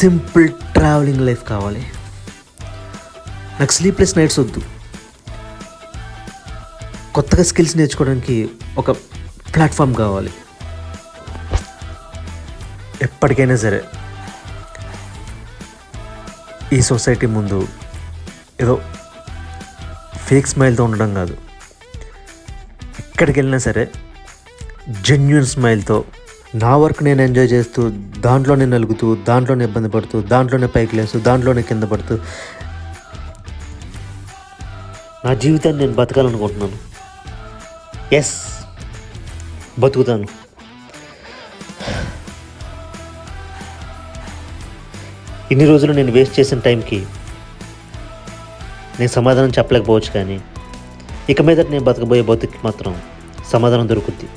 Simple travelling life కావాలి. నాకు sleepless nights వద్దు. కొత్తగా స్కిల్స్ నేర్చుకోవడానికి ఒక ప్లాట్ఫామ్ కావాలి. ఎప్పటికైనా సరే ఈ సొసైటీ ముందు ఏదో ఫేక్ స్మైల్తో ఉండడం కాదు, ఎక్కడికి వెళ్ళినా సరే జెన్యున్ స్మైల్తో నా వర్క్ నేను ఎంజాయ్ చేస్తూ, దాంట్లోనే నలుగుతూ, దాంట్లోనే ఇబ్బంది పడుతూ, దాంట్లోనే పైకి లేస్తూ, దాంట్లోనే కింద పడుతూ నా జీవితాన్ని నేను బతకాలనుకుంటున్నాను. ఎస్, బతుకుతాను. ఇన్ని రోజులు నేను వేస్ట్ చేసిన టైంకి నేను సమాధానం చెప్పలేకపోవచ్చు, కానీ ఇక మీద నేను బతకబోయే బతుకి మాత్రం సమాధానం దొరుకుద్ది.